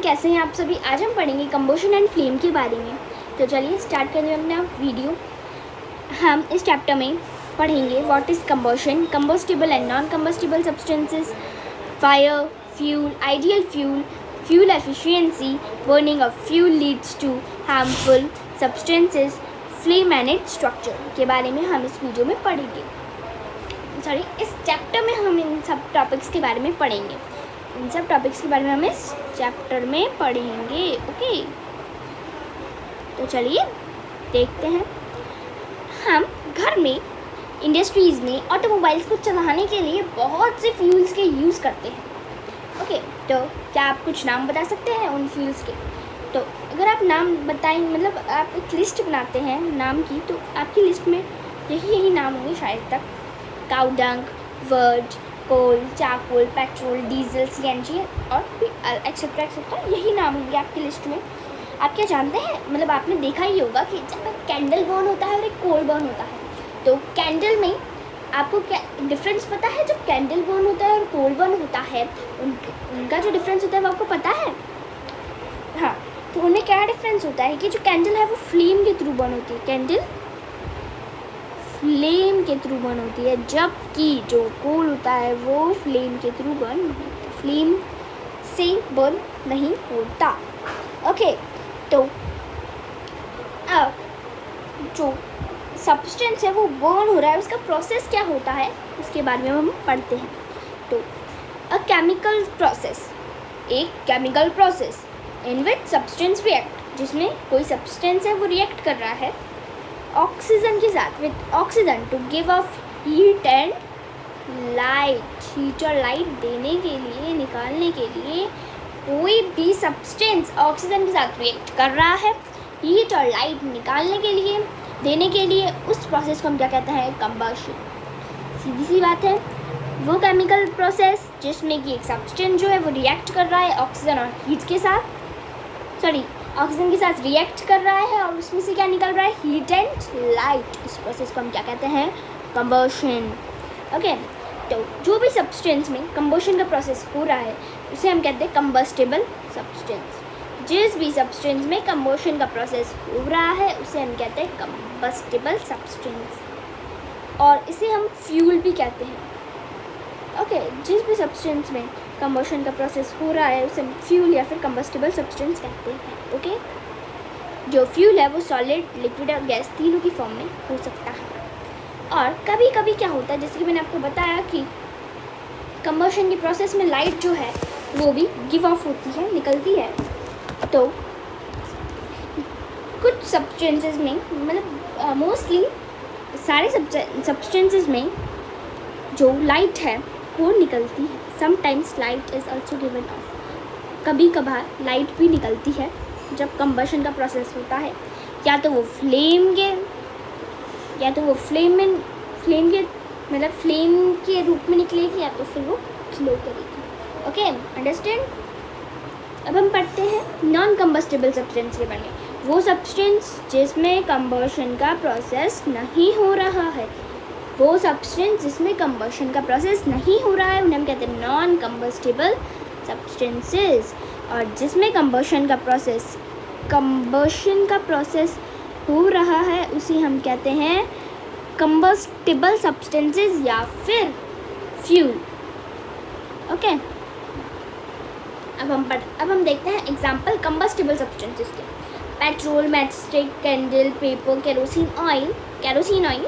कैसे हैं आप सभी। आज हम पढ़ेंगे कंबशन एंड फ्लेम के बारे में। तो चलिए स्टार्ट करें अपना वीडियो। हम इस चैप्टर में पढ़ेंगे what is combustion, combustible and non combustible substances, fire, fuel, ideal fuel, fuel efficiency, burning of fuel leads to harmful substances, flame and its structure के बारे में हम इस वीडियो में पढ़ेंगे। इस चैप्टर में हम इन सब टॉपिक्स के बारे में पढ़ेंगे। इन सब टॉपिक्स के बारे में हम इस चैप्टर में पढ़ेंगे। ओके, तो चलिए देखते हैं। हम घर में, इंडस्ट्रीज़ में, ऑटोमोबाइल्स को चलाने के लिए बहुत से फ्यूल्स के यूज़ करते हैं। ओके, तो क्या आप कुछ नाम बता सकते हैं उन फ्यूल्स के? तो अगर आप नाम बताएं, मतलब आप एक लिस्ट बनाते हैं नाम की, तो आपकी लिस्ट में यही नाम होंगे शायद तक। काऊ डंग, वर्ड, कोल, चारकोल, पेट्रोल, डीजल, सीएनजी और भी एक्सेट्रा एक्सेट्रा, यही नाम होंगे आपकी लिस्ट में। आप क्या जानते हैं, मतलब आपने देखा ही होगा कि जब एक कैंडल बर्न होता है और एक कोल बर्न होता है, तो कैंडल में आपको क्या डिफरेंस पता है? जब कैंडल बर्न होता है और कोल बर्न होता है, उनका जो डिफरेंस होता है वो आपको पता है? हाँ, तो उनमें क्या डिफरेंस होता है कि जो कैंडल है वो फ्लेम के थ्रू बर्न होती है। कैंडल फ्लेम के थ्रू बर्न होती है, जबकि जो कोल होता है वो फ्लेम के थ्रू बर्न नहीं होता, फ्लेम से बर्न नहीं होता। ओके, तो अब जो सब्सटेंस है वो बर्न हो रहा है, उसका प्रोसेस क्या होता है उसके बारे में हम पढ़ते हैं। तो अ केमिकल प्रोसेस, एक chemical process in which substance react, जिसमें कोई सब्सटेंस है वो रिएक्ट कर रहा है ऑक्सीजन के साथ, with oxygen to give off heat and light. Heat और लाइट देने के लिए, निकालने के लिए कोई भी सब्सटेंस ऑक्सीजन के साथ रिएक्ट कर रहा है, हीट और लाइट निकालने के लिए, देने के लिए, उस प्रोसेस को हम क्या कहते हैं? कंबशन। सीधी सी बात है, वो केमिकल प्रोसेस जिसमें कि एक सब्सटेंस जो है वो रिएक्ट कर रहा है ऑक्सीजन और हीट के साथ, ऑक्सीजन के साथ रिएक्ट कर रहा है और उसमें से क्या निकल रहा है? Heat and light. इस प्रोसेस को हम क्या कहते हैं? कंबशन। ओके, तो जो भी सब्सटेंस में कंबशन का प्रोसेस हो रहा है उसे हम कहते हैं कंबस्टिबल सब्सटेंस। जिस भी सब्सटेंस में कंबशन का प्रोसेस हो रहा है उसे हम कहते हैं कंबस्टिबल सब्सटेंस, और इसे हम फ्यूल भी कहते हैं। ओके, जिस भी सब्सटेंस में कंबशन का प्रोसेस हो रहा है उसे फ्यूल या फिर कंबस्टिबल सब्सटेंस कहते हैं। ओके, जो फ्यूल है वो सॉलिड, लिक्विड और गैस तीनों की फॉर्म में हो सकता है। और कभी कभी क्या होता है, जैसे कि मैंने आपको बताया कि कंबशन की प्रोसेस में लाइट जो है वो भी गिव ऑफ होती है, निकलती है। तो कुछ सब्सटेंसेस में, मतलब मोस्टली सारे सब्सटेंसेस में जो लाइट है वो निकलती है। Sometimes light is also given of, कभी कभार लाइट भी निकलती है जब कंबशन का प्रोसेस होता है। या तो वो फ्लेम के मतलब फ्लेम के रूप में निकलेगी, या तो फिर वो ग्लो करेगी। Okay, understand? अब हम पढ़ते हैं नॉन कंबस्टिबल सब्सटेंस के बारे में। वो सब्सटेंस जिसमें कंबशन का प्रोसेस नहीं हो रहा है, वो सब्सटेंस जिसमें कंबशन का प्रोसेस नहीं हो रहा है उन्हें हम कहते हैं नॉन कंबस्टिबल सब्सटेंसेस। और जिसमें कंबशन का प्रोसेस हो रहा है उसे हम कहते हैं कंबस्टिबल सब्सटेंसेस या फिर फ्यूल। ओके, अब हम देखते हैं एग्जाम्पल कंबस्टिबल सब्सटेंसेस के। Petrol, matchstick, candle, paper, kerosene oil,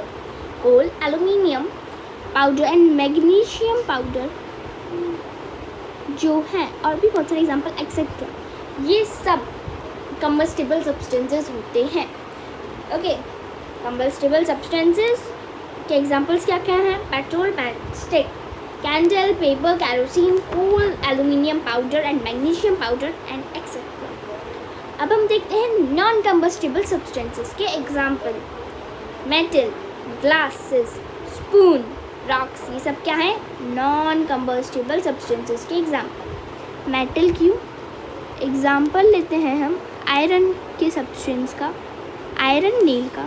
coal, aluminium powder and magnesium powder जो हैं, और भी बहुत सारे एग्जाम्पल एक्सेट्रा, ये सब कंबस्टिबल सब्सटेंसेस होते हैं। ओके, कंबस्टिबल सब्सटेंसेस के एग्जाम्पल्स क्या क्या हैं? Petrol, matchstick, candle, paper, kerosene, coal, aluminium powder and magnesium powder and etcetera. अब हम देखते हैं नॉन कंबस्टिबल सब्सटेंसेस के example. Metal, glasses, spoon, rocks, ये सब क्या है? नॉन कंबस्टिबल सब्सटेंसेस के एग्जाम्पल। मेटल क्यों? एग्जाम्पल लेते हैं हम आयरन के सब्सटेंस का, आयरन नेल का,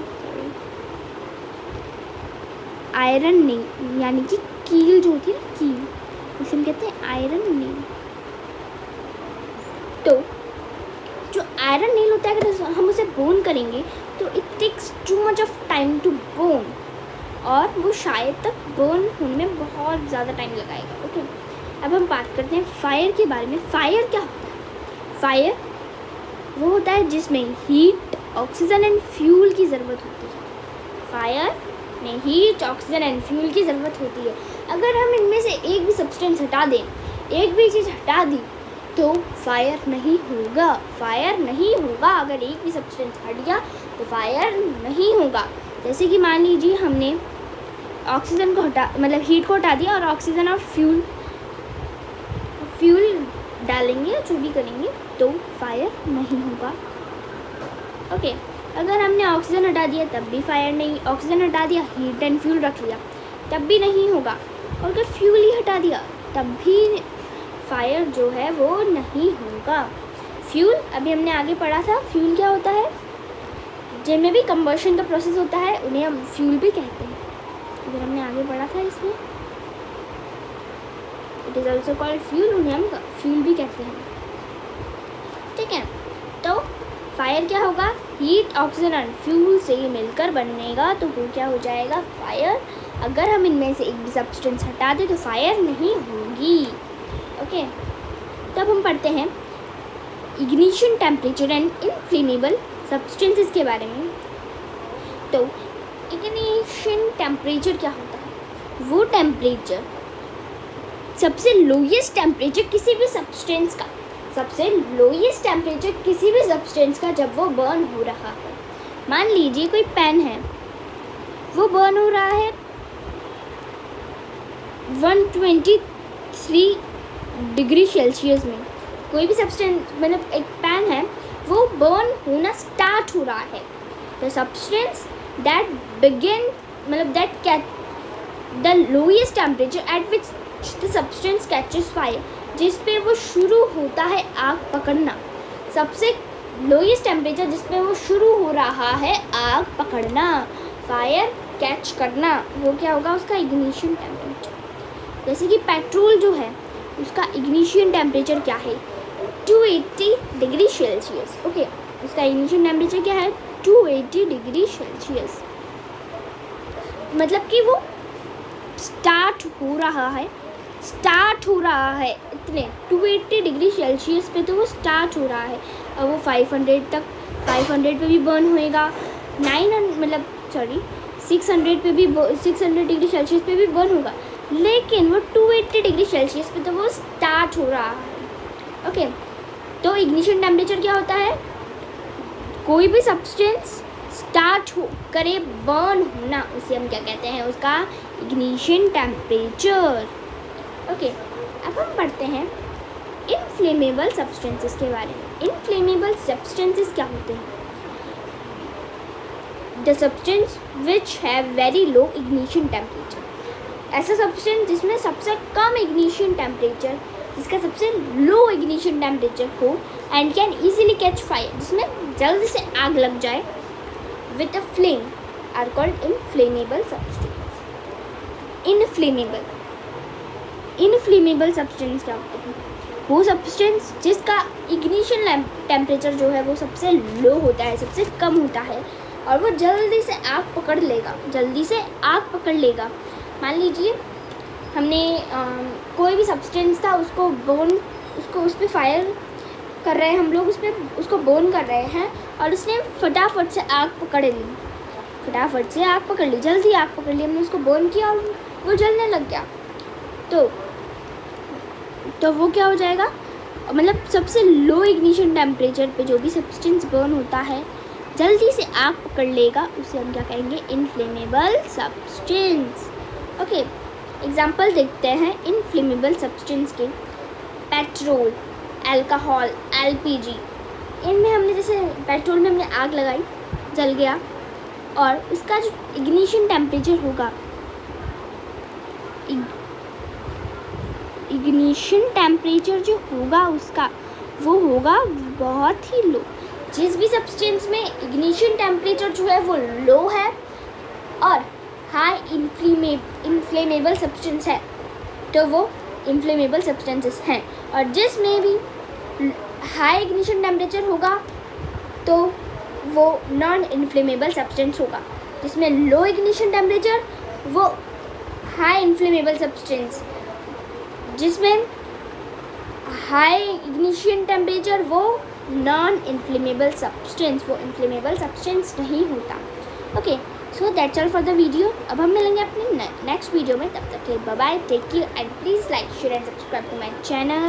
आयरन नेल यानी कि कील जो होती है ना, कील, इसे हम कहते हैं आयरन नेल। तो आयरन नेल होता है, अगर हम उसे बोन करेंगे तो it takes too much of time to burn, और वो शायद तक बर्न होने में बहुत ज़्यादा टाइम लगाएगा। ओके, अब हम बात करते हैं फायर के बारे में। फायर क्या होता है? फायर वो होता है जिसमें हीट, ऑक्सीजन एंड फ्यूल की ज़रूरत होती है। फायर में हीट, ऑक्सीजन एंड फ्यूल की ज़रूरत होती है। अगर हम इनमें से एक भी सब्सटेंस हटा दें, एक भी चीज़ हटा दी, तो फायर नहीं होगा। फायर नहीं होगा, अगर एक भी सब्सटेंस हट गया तो फायर नहीं होगा। जैसे कि मान लीजिए हमने ऑक्सीजन को हटा, मतलब हीट को हटा दिया और ऑक्सीजन और फ्यूल डालेंगे या जो भी करेंगे तो फायर नहीं होगा। ओके, अगर हमने ऑक्सीजन हटा दिया तब भी फायर नहीं, ऑक्सीजन हटा दिया, हीट एंड फ्यूल रख लिया तब भी नहीं होगा, और अगर फ्यूल ही हटा दिया तब भी फायर जो है वो नहीं होगा। फ्यूल अभी हमने आगे पढ़ा था, फ्यूल क्या होता है? जिनमें भी कंबशन का प्रोसेस होता है उन्हें हम फ्यूल भी कहते हैं। अगर हमने आगे पढ़ा था इसमें, it is also called fuel, उन्हें हम फ्यूल भी कहते हैं। ठीक है, तो फायर क्या होगा? हीट, ऑक्सीजन और फ्यूल से मिलकर बनेगा, तो वो क्या हो जाएगा? फायर। अगर हम इनमें से एक भी सब्सटेंस हटा दें तो फायर नहीं होगी। ओके, तब हम पढ़ते हैं ignition temperature and inflammable substances के बारे में। तो इग्निशन टेम्परेचर क्या होता है? वो टेम्परेचर, सबसे लोएस्ट टेम्परेचर किसी भी सब्सटेंस का, सबसे लोएस्ट टेम्परेचर किसी भी सब्सटेंस का जब वो बर्न हो रहा है। मान लीजिए कोई पेन है, वो बर्न हो रहा है 123 डिग्री सेल्सियस में। कोई भी सब्सटेंस, मतलब एक पेन है, वो बर्न होना स्टार्ट हो रहा है। द सब्सटेंस दैट बिगिन, मतलब that catch the lowest temperature at which the substance catches fire, जिस पे वो शुरू होता है आग पकड़ना। सबसे लोएस्ट टेम्परेचर जिस पे वो शुरू हो रहा है आग पकड़ना, फायर कैच करना, वो क्या होगा? उसका इग्निशन टेम्परेचर। जैसे कि पेट्रोल जो है उसका इग्निशन टेम्परेचर क्या है? 280 डिग्री सेल्सियस। ओके, उसका इग्निशन टेम्परेचर क्या है? 280 डिग्री सेल्सियस। मतलब कि वो स्टार्ट हो रहा है इतने 280 डिग्री सेल्सियस पे, तो वो स्टार्ट हो रहा है और वो 500 पे भी बर्न होएगा, 600 पे भी, 600 डिग्री सेल्सियस पे भी बर्न होगा, लेकिन वो 280 डिग्री सेल्सियस पे तो वो स्टार्ट हो रहा है। ओके, तो इग्निशन टेम्परेचर क्या होता है? कोई भी सब्सटेंस स्टार्ट हो करे बर्न होना, उसे हम क्या कहते हैं? उसका इग्निशन टेम्परेचर। ओके, अब हम पढ़ते हैं इनफ्लेमेबल सब्सटेंसेस के बारे में। इनफ्लेमेबल सब्सटेंसेस क्या होते हैं? The substance which have very low ignition temperature. ऐसा सब्सटेंस जिसमें सबसे कम इग्निशन टेम्परेचर, जिसका सबसे लो इग्निशन टेम्परेचर हो, and can easily catch fire, जिसमें जल्दी से आग लग जाए, with a flame, are called inflammable substance. Inflammable substance क्या होते हैं? वो सब्सटेंस जिसका इग्निशन टेम्परेचर जो है वो सबसे लो होता है, सबसे कम होता है, और वो जल्दी से आग पकड़ लेगा। मान लीजिए हमने कोई भी सब्सटेंस था, उस पर फायर कर रहे हैं हम लोग, उसको बर्न कर रहे हैं, और उसने फटाफट से आग पकड़ ली, जल्दी आग पकड़ ली, हमने उसको बर्न किया और वो जलने लग गया, तो वो क्या हो जाएगा? मतलब सबसे लो इग्निशन टेम्परेचर पे जो भी सब्सटेंस बर्न होता है जल्दी से आग पकड़ लेगा, उसे हम क्या कहेंगे? Inflammable substance. ओके, एग्जाम्पल देखते हैं इनफ्लेमेबल सब्सटेंस के। पेट्रोल, अल्कोहल, एलपीजी, इनमें हमने जैसे पेट्रोल में हमने आग लगाई, जल गया, और उसका जो इग्निशन टेम्परेचर होगा, इग्निशन टेम्परेचर जो होगा उसका, वो होगा बहुत ही लो। जिस भी सब्सटेंस में इग्निशन टेम्परेचर जो है वो लो है और हाई इनफ्लेमेबल सब्सटेंस है, तो वो इनफ्लेमेबल सब्सटेंसेस हैं। और जिसमें भी हाई इग्निशन टेम्परेचर होगा तो वो नॉन इन्फ्लेमेबल सब्सटेंस होगा। जिसमें लो इग्निशन टेम्परेचर वो हाई इन्फ्लेमेबल सब्सटेंस, जिसमें हाई इग्निशन टेम्परेचर वो नॉन इन्फ्लेमेबल सब्सटेंस, वो इन्फ्लेमेबल सब्सटेंस नहीं होता। Okay, so that's all for the video. अब हम मिलेंगे अपने नेक्स्ट वीडियो में, तब तक के bye bye, take care and please like share and subscribe to my channel.